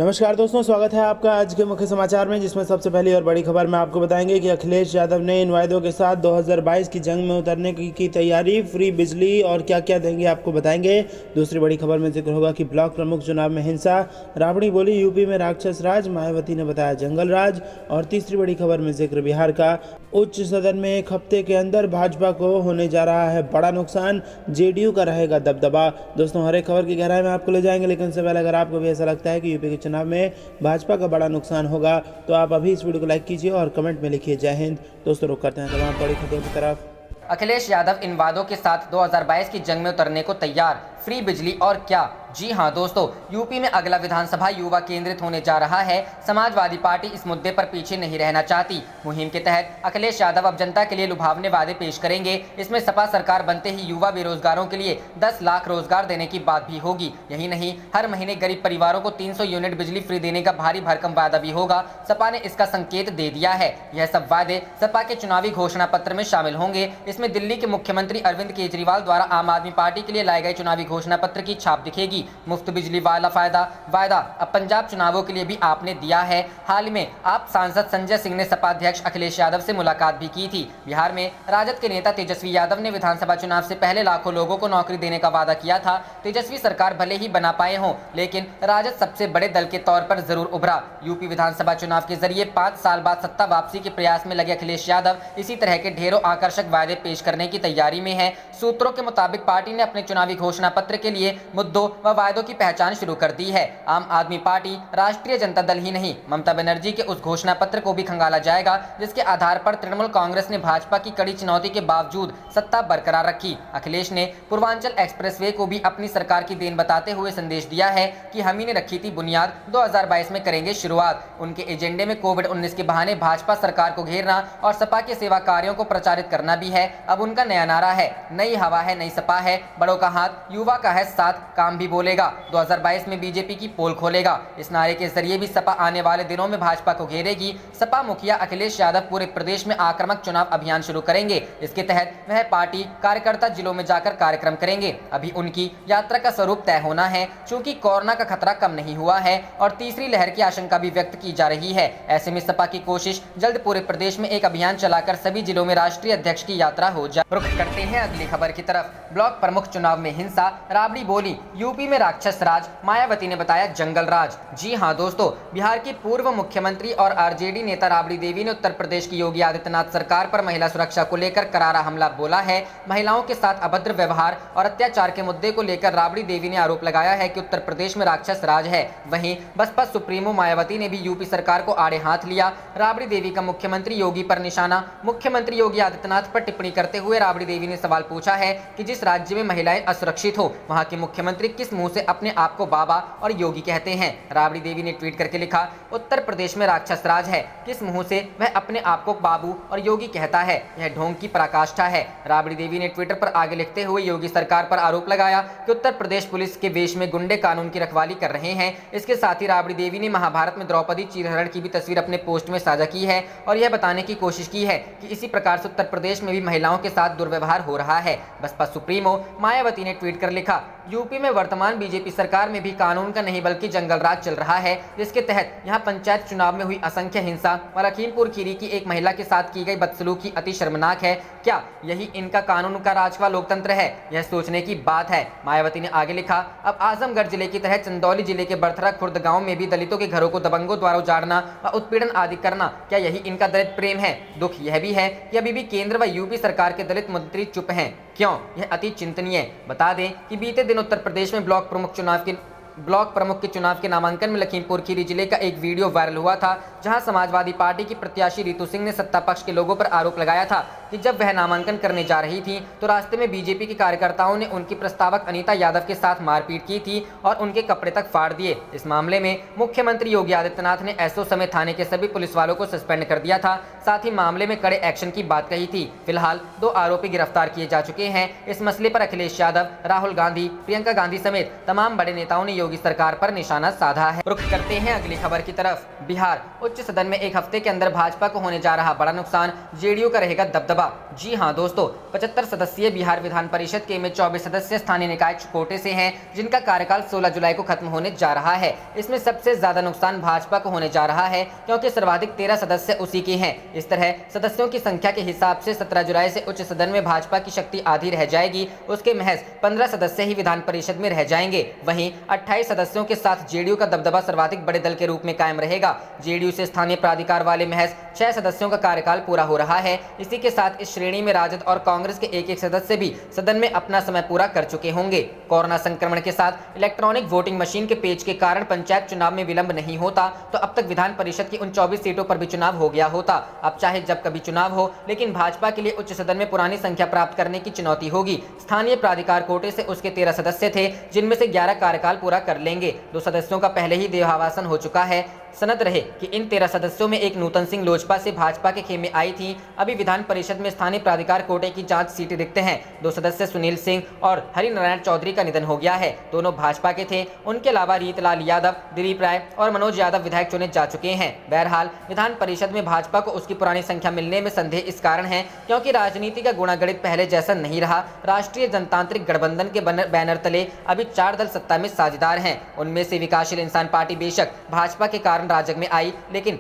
नमस्कार दोस्तों, स्वागत है आपका आज के मुख्य समाचार में, जिसमें सबसे पहली और बड़ी खबर में आपको बताएंगे कि अखिलेश यादव ने इन वायदों के साथ 2022 की जंग में उतरने की तैयारी, फ्री बिजली और क्या क्या देंगे आपको बताएंगे। दूसरी बड़ी खबर में जिक्र होगा कि ब्लॉक प्रमुख चुनाव में हिंसा, राबड़ी बोली यूपी में राक्षस राज, मायावती ने बताया जंगल राज। और तीसरी बड़ी खबर में जिक्र बिहार का, उच्च सदन में एक हफ्ते के अंदर भाजपा को होने जा रहा है बड़ा नुकसान, जेडीयू का रहेगा दबदबा। दोस्तों, हर एक खबर की गहराई में आपको ले जाएंगे, लेकिन उससे पहले अगर आपको भी ऐसा लगता है कि यूपी के चुनाव में भाजपा का बड़ा नुकसान होगा तो आप अभी इस वीडियो को लाइक कीजिए और कमेंट में लिखिए जय हिंद। दोस्तों, रुक करते हैं तमाम बड़ी खबरों की तरफ। अखिलेश यादव इन वादों के साथ 2022 की जंग में उतरने को तैयार, फ्री बिजली और क्या। जी हां दोस्तों, यूपी में अगला विधानसभा युवा केंद्रित होने जा रहा है। समाजवादी पार्टी इस मुद्दे पर पीछे नहीं रहना चाहती। मुहिम के तहत अखिलेश यादव अब जनता के लिए लुभावने वादे पेश करेंगे। इसमें सपा सरकार बनते ही युवा बेरोजगारों के लिए 10 लाख रोजगार देने की बात भी होगी। यही नहीं, हर महीने गरीब परिवारों को 300 यूनिट बिजली फ्री देने का भारी भरकम वादा भी होगा। सपा ने इसका संकेत दे दिया है। यह सब वादे सपा के चुनावी घोषणा पत्र में शामिल होंगे। इसमें दिल्ली के मुख्यमंत्री अरविंद केजरीवाल द्वारा आम आदमी पार्टी के लिए लाए गए चुनावी घोषणा पत्र की छाप दिखेगी। मुफ्त बिजली वाला वायदा अब पंजाब चुनावों के लिए भी आपने दिया है। हाल में आप सांसद संजय सिंह ने सपा अध्यक्ष अखिलेश यादव से मुलाकात भी की थी। बिहार में राजद के नेता तेजस्वी यादव ने विधानसभा चुनाव से पहले लाखों लोगों को नौकरी देने का वादा किया था। तेजस्वी सरकार भले ही बना पाए हों, लेकिन राजद सबसे बड़े दल के तौर पर जरूर उभरा। यूपी विधानसभा चुनाव के जरिए 5 साल बाद सत्ता वापसी के प्रयास में लगे अखिलेश यादव इसी तरह के ढेरों आकर्षक वादे पेश करने की तैयारी में है। सूत्रों के मुताबिक पार्टी ने अपने चुनावी घोषणा पत्र के लिए मुद्दों व वायदों की पहचान शुरू कर दी है। आम आदमी पार्टी, राष्ट्रीय जनता दल ही नहीं, ममता बनर्जी के उस घोषणा पत्र को भी खंगाला जाएगा, जिसके आधार पर तृणमूल कांग्रेस ने भाजपा की कड़ी चुनौती के बावजूद सत्ता बरकरार रखी। अखिलेश ने पूर्वांचल एक्सप्रेसवे को भी अपनी सरकार की देन बताते हुए संदेश दिया है कि हम ही ने रखी थी बुनियाद, 2022 में करेंगे शुरुआत। उनके एजेंडे में कोविड-19 के बहाने भाजपा सरकार को घेरना और सपा के सेवा कार्यों को प्रचारित करना भी है। अब उनका नया नारा है, नई हवा है, नई सपा है, बड़ों का हाथ, युवा का है साथ, काम भी बोलेगा, 2022 में बीजेपी की पोल खोलेगा। इस नारे के जरिए भी सपा आने वाले दिनों में भाजपा को घेरेगी। सपा मुखिया अखिलेश यादव पूरे प्रदेश में आक्रामक चुनाव अभियान शुरू करेंगे। इसके तहत वह पार्टी कार्यकर्ता जिलों में जाकर कार्यक्रम करेंगे। अभी उनकी यात्रा का स्वरूप तय होना है, चूंकि कोरोना का खतरा कम नहीं हुआ है और तीसरी लहर की आशंका भी व्यक्त की जा रही है। ऐसे में सपा की कोशिश जल्द पूरे प्रदेश में एक अभियान चलाकर सभी जिलों में राष्ट्रीय अध्यक्ष की यात्रा हो जाए। रुख करते हैं अगली खबर की तरफ। ब्लॉक प्रमुख चुनाव में हिंसा, राबड़ी बोली यूपी में राक्षस राज, मायावती ने बताया जंगल राज। जी हां दोस्तों, बिहार की पूर्व मुख्यमंत्री और आरजेडी नेता राबड़ी देवी ने उत्तर प्रदेश की योगी आदित्यनाथ सरकार पर महिला सुरक्षा को लेकर करारा हमला बोला है। महिलाओं के साथ अभद्र व्यवहार और अत्याचार के मुद्दे को लेकर राबड़ी देवी ने आरोप लगाया है कि उत्तर प्रदेश में राक्षस राज है। वहीं बसपा सुप्रीमो मायावती ने भी यूपी सरकार को आड़े हाथ लिया। राबड़ी देवी का मुख्यमंत्री योगी पर निशाना। मुख्यमंत्री योगी आदित्यनाथ पर टिप्पणी करते हुए राबड़ी देवी ने सवाल पूछा है कि जिस राज्य में महिलाएं असुरक्षित हो, वहां के मुख्यमंत्री किस मुंह से अपने आप को बाबा और योगी कहते हैं। राबड़ी देवी ने ट्वीट करके लिखा, उत्तर प्रदेश में राक्षस राज है, किस मुंह से वह अपने आप को बाबू और योगी कहता है, यह ढोंग की पराकाष्ठा है। राबड़ी देवी ने ट्विटर पर आगे लिखते हुए योगी सरकार पर आरोप लगाया कि उत्तर प्रदेश पुलिस के वेश में गुंडे कानून की रखवाली कर रहे हैं। इसके साथ ही राबड़ी देवी ने महाभारत में द्रौपदी चीरहरण की भी तस्वीर अपने पोस्ट में साझा की है और यह बताने की कोशिश की है कि इसी प्रकार से उत्तर प्रदेश में भी महिलाओं के साथ दुर्व्यवहार हो रहा है। बसपा सुप्रीमो मायावती ने ट्वीट कर लिखा, यूपी में वर्तमान बीजेपी सरकार में भी कानून का नहीं बल्कि जंगल राज चल रहा है, जिसके तहत यहां पंचायत चुनाव में हुई असंख्य हिंसा और लखीमपुर खीरी की एक महिला के साथ की गई बदसलूकी अति शर्मनाक है। क्या यही इनका कानून का राज का लोकतंत्र है? यह सोचने की बात है। मायावती ने आगे लिखा, अब आजमगढ़ जिले की तरह चंदौली जिले के बर्थरा खुर्द गांव में भी दलितों के घरों को दबंगों द्वारा उजाड़ना व उत्पीड़न आदि करना, क्या यही इनका दलित प्रेम है? दुख यह भी है कि अभी भी केंद्र व यूपी सरकार के दलित मंत्री चुप हैं। क्यों? यह अति चिंतनीय। बता दें कि बीते दिन उत्तर प्रदेश में ब्लॉक प्रमुख के चुनाव के नामांकन में लखीमपुर खीरी जिले का एक वीडियो वायरल हुआ था, जहां समाजवादी पार्टी की प्रत्याशी रितु सिंह ने सत्ता पक्ष के लोगों पर आरोप लगाया था कि जब वह नामांकन करने जा रही थी तो रास्ते में बीजेपी के कार्यकर्ताओं ने उनकी प्रस्तावक अनीता यादव के साथ मारपीट की थी और उनके कपड़े तक फाड़ दिए। इस मामले में मुख्यमंत्री योगी आदित्यनाथ ने एसओ समेत थाने के सभी पुलिस वालों को सस्पेंड कर दिया था। साथ ही मामले में कड़े एक्शन की बात कही थी। फिलहाल 2 आरोपी गिरफ्तार किए जा चुके हैं। इस मसले पर अखिलेश यादव, राहुल गांधी, प्रियंका गांधी समेत तमाम बड़े नेताओं ने योगी सरकार पर निशाना साधा है। रुख करते हैं अगली खबर की तरफ। बिहार उच्च सदन में एक हफ्ते के अंदर भाजपा को होने जा रहा बड़ा नुकसान, जेडीयू का रहेगा दबदबा। दबदबा। जी हां दोस्तों, 75 सदस्यीय बिहार विधान परिषद के में 24 सदस्य स्थानीय निकाय कोटे से हैं, जिनका कार्यकाल 16 जुलाई को खत्म होने जा रहा है। इसमें सबसे ज्यादा नुकसान भाजपा को होने जा रहा है, क्योंकि सर्वाधिक 13 सदस्य उसी के हैं। इस तरह सदस्यों की संख्या के हिसाब से 17 जुलाई से उच्च सदन में भाजपा की शक्ति आधी रह जाएगी। उसके महज 15 सदस्य ही विधान परिषद में रह जाएंगे। वहीं 28 सदस्यों के साथ जेडीयू का दबदबा सर्वाधिक बड़े दल के रूप में कायम रहेगा। जेडीयू से स्थानीय प्राधिकार वाले महज 6 सदस्यों का कार्यकाल पूरा हो रहा है। इसी के साथ इस श्रेणी में राजद और कांग्रेस के एक सदस्य भी सदन में अपना समय पूरा कर चुके होंगे। कोरोना संक्रमण के साथ इलेक्ट्रॉनिक वोटिंग मशीन के पेच के कारण पंचायत चुनाव में विलंब नहीं होता तो अब तक विधान परिषद की उन 24 सीटों पर भी चुनाव हो गया होता। अब चाहे जब कभी चुनाव हो, लेकिन भाजपा के लिए उच्च सदन में पुरानी संख्या प्राप्त करने की चुनौती होगी। स्थानीय प्राधिकार कोटे से उसके 13 सदस्य थे, जिनमें से 11 कार्यकाल पूरा कर लेंगे। 2 सदस्यों का पहले ही देहावसान हो चुका है। सनद रहे कि इन 13 सदस्यों में एक नूतन सिंह लोजपा से भाजपा के खेमे आई थी। अभी विधान परिषद में स्थानीय प्राधिकार कोटे की 5 सीटें रिक्त हैं। 2 सदस्य सुनील सिंह और हरिनारायण चौधरी का निधन हो गया है। दोनों भाजपा के थे। उनके अलावा रीतलाल यादव, दिलीप राय और मनोज यादव विधायक चुने जा चुके हैं। बहरहाल विधान परिषद में भाजपा को उसकी पुरानी संख्या मिलने में संदेह इस कारण है क्योंकि राजनीति का गुणागणित पहले जैसा नहीं रहा। राष्ट्रीय जनतांत्रिक गठबंधन के बैनर तले अभी 4 दल सत्ता में साझेदार हैं। उनमें से विकासशील इंसान पार्टी बेशक भाजपा के कारण राजग में आई, लेकिन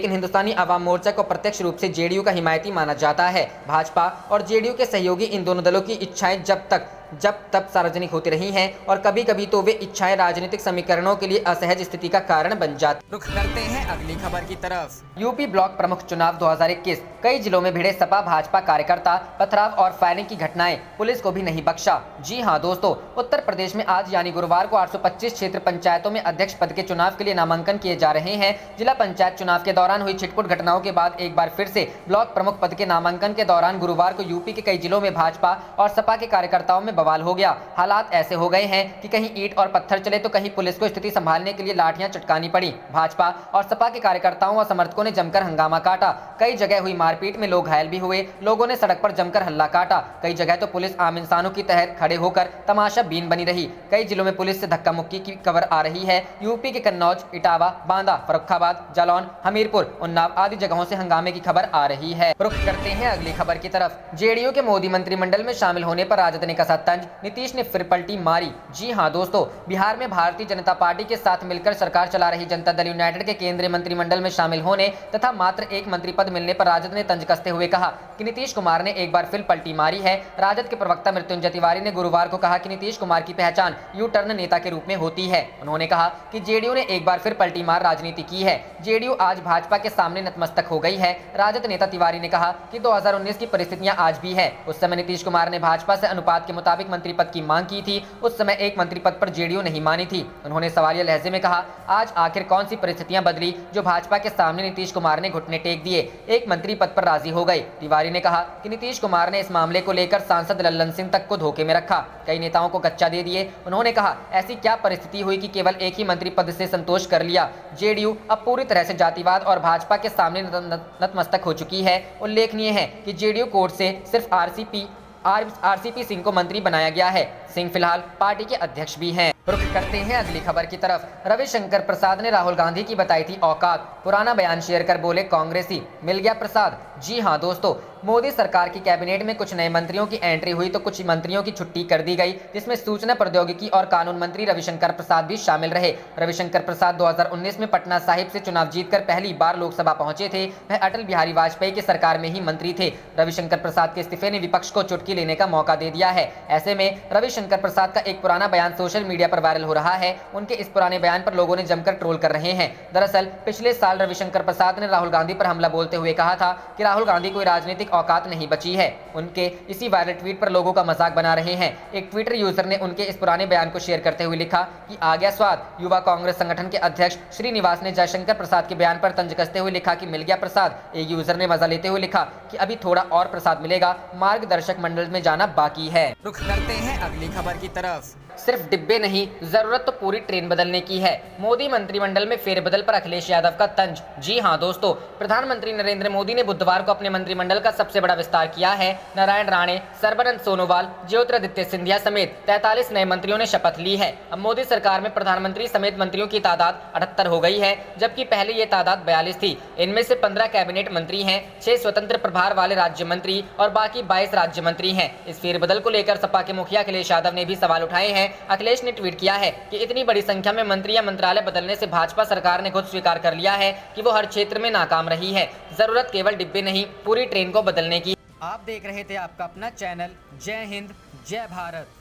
हिंदुस्तानी आवाम मोर्चा को प्रत्यक्ष रूप से जेडीयू का हिमायती माना जाता है। भाजपा और जेडीयू के सहयोगी इन दोनों दलों की इच्छाएं जब तब सार्वजनिक होती रही हैं और कभी कभी तो वे इच्छाएं राजनीतिक समीकरणों के लिए असहज स्थिति का कारण बन जाती। रुख करते हैं अगली खबर की तरफ। यूपी ब्लॉक प्रमुख चुनाव 2021, कई जिलों में भिड़े सपा भाजपा कार्यकर्ता, पथराव और फायरिंग की घटनाएं, पुलिस को भी नहीं बख्शा। जी हां दोस्तों, उत्तर प्रदेश में आज यानी गुरुवार को 825 क्षेत्र पंचायतों में अध्यक्ष पद के चुनाव के लिए नामांकन किए जा रहे हैं। जिला पंचायत चुनाव के दौरान हुई छिटपुट घटनाओं के बाद एक बार फिर से ब्लॉक प्रमुख पद के नामांकन के दौरान गुरुवार को यूपी के कई जिलों में भाजपा और सपा के कार्यकर्ताओं में बवाल हो गया। हालात ऐसे हो गए हैं कि कहीं ईंट और पत्थर चले तो कहीं पुलिस को स्थिति संभालने के लिए लाठियां चटकानी पड़ी। भाजपा और सपा के कार्यकर्ताओं व समर्थकों ने जमकर हंगामा काटा। कई जगह हुई मारपीट में लोग घायल भी हुए। लोगों ने सड़क पर जमकर हल्ला काटा। कई जगह तो पुलिस आम इंसानों की तरह खड़े होकर तमाशा बीन बनी रही। कई जिलों में पुलिस से धक्का मुक्की की खबर आ रही है। यूपी के कन्नौज, इटावा, बांदा, फर्रुखाबाद, जालौन, हमीरपुर, उन्नाव आदि जगहों से हंगामे की खबर आ रही है। रुख करते हैं अगली खबर की तरफ। जेडीयू के मोदी मंत्रिमंडल में शामिल होने पर राजद ने कसा तंज, नीतीश ने फिर पलटी मारी। जी हां दोस्तों, बिहार में भारतीय जनता पार्टी के साथ मिलकर सरकार चला रही जनता दल यूनाइटेड के केंद्रीय मंत्रिमंडल में शामिल होने तथा मात्र एक मंत्री पद मिलने पर राजद ने तंज कसते हुए कहा कि नीतीश कुमार ने एक बार फिर पलटी मारी है। राजद के प्रवक्ता मृत्युंजय तिवारी ने गुरुवार को कहा कि नीतीश कुमार की पहचान यू टर्न नेता के रूप में होती है। उन्होंने कहा कि जेडीयू ने एक बार फिर पलटी मार राजनीति की है। जेडीयू आज भाजपा के सामने नतमस्तक हो गई है। राजद नेता तिवारी ने कहा कि 2019 की परिस्थितियां आज भी है। उस समय नीतीश कुमार ने भाजपा से अनुपात के मुताबिक मंत्री पद की मांग की थी। उस समय एक मंत्री पद पर जेडीयू नहीं मानी थी। उन्होंने सवालिया लहजे में कहा, आज आखिर कौन सी परिस्थितियां बदली जो भाजपा के सामने नीतीश कुमार ने घुटने टेक दिए, एक मंत्री पद पर राजी हो गए। तिवारी ने कहा कि नीतीश कुमार ने इस मामले को लेकर सांसद लल्लन सिंह तक को धोखे में रखा, कई नेताओं को कच्चा दे दिए। उन्होंने कहा, ऐसी क्या परिस्थिति हुई कि केवल एक ही मंत्री पद से संतोष कर लिया। जेडीयू अब पूरी तरह से जातिवाद और भाजपा के सामने नतमस्तक हो चुकी है। उल्लेखनीय है कि जेडीयू कोर्ट से सिर्फ आरसीपी सिंह को मंत्री बनाया गया है। सिंह फिलहाल पार्टी के अध्यक्ष भी हैं। रुख करते हैं अगली खबर की तरफ। रविशंकर प्रसाद ने राहुल गांधी की बताई थी औकात, पुराना बयान शेयर कर बोले कांग्रेसी, मिल गया प्रसाद। जी हां दोस्तों, मोदी सरकार की कैबिनेट में कुछ नए मंत्रियों की एंट्री हुई तो कुछ मंत्रियों की छुट्टी कर दी गई, जिसमें सूचना प्रौद्योगिकी और कानून मंत्री रविशंकर प्रसाद भी शामिल रहे। रविशंकर प्रसाद 2019 में पटना साहिब से चुनाव जीतकर पहली बार लोकसभा पहुंचे थे। वह अटल बिहारी वाजपेयी की सरकार में ही मंत्री थे। रविशंकर प्रसाद के इस्तीफे ने विपक्ष को चुटकी लेने का मौका दे दिया है। ऐसे में रविशंकर प्रसाद का एक पुराना बयान सोशल मीडिया पर वायरल हो रहा है। उनके इस पुराने बयान पर लोगों ने जमकर ट्रोल कर रहे हैं। दरअसल पिछले साल रविशंकर प्रसाद ने राहुल गांधी पर हमला बोलते हुए कहा था कि राहुल गांधी कोई राजनीतिक औकात नहीं बची है। उनके इसी वायरल ट्वीट पर लोगों का मजाक बना रहे हैं। एक ट्विटर यूजर ने उनके इस पुराने बयान को शेयर करते हुए लिखा कि आ गया स्वाद। युवा कांग्रेस संगठन के अध्यक्ष श्रीनिवास ने जयशंकर प्रसाद के बयान पर तंज कसते हुए लिखा कि मिल गया प्रसाद। एक यूजर ने मजा लेते हुए लिखा कि अभी थोड़ा और प्रसाद मिलेगा, मार्गदर्शक मंडल में जाना बाकी है। रुख करते हैं अगली खबर की तरफ। सिर्फ डिब्बे नहीं, जरूरत तो पूरी ट्रेन बदलने की है। मोदी मंत्रिमंडल में फेरबदल पर अखिलेश यादव का तंज। जी हां दोस्तों, प्रधानमंत्री नरेंद्र मोदी ने बुधवार को अपने मंत्रिमंडल का सबसे बड़ा विस्तार किया है। नारायण राणे, सर्बानंद सोनोवाल, ज्योतिरादित्य सिंधिया समेत 43 नए मंत्रियों ने शपथ ली है। अब मोदी सरकार में प्रधानमंत्री समेत मंत्रियों की तादाद 78 हो गई है, जबकि पहले ये तादाद 42 थी। इनमें से 15 कैबिनेट मंत्री हैं, 6 स्वतंत्र प्रभार वाले राज्य मंत्री और बाकी 22 राज्य मंत्री हैं। इस फेरबदल को लेकर सपा के मुखिया अखिलेश यादव ने भी सवाल उठाए हैं। अखिलेश ने ट्वीट किया है कि इतनी बड़ी संख्या में मंत्री या मंत्रालय बदलने से भाजपा सरकार ने खुद स्वीकार कर लिया है कि वो हर क्षेत्र में नाकाम रही है। जरूरत केवल डिब्बे नहीं, पूरी ट्रेन को बदलने की। आप देख रहे थे आपका अपना चैनल जय हिंद जय भारत।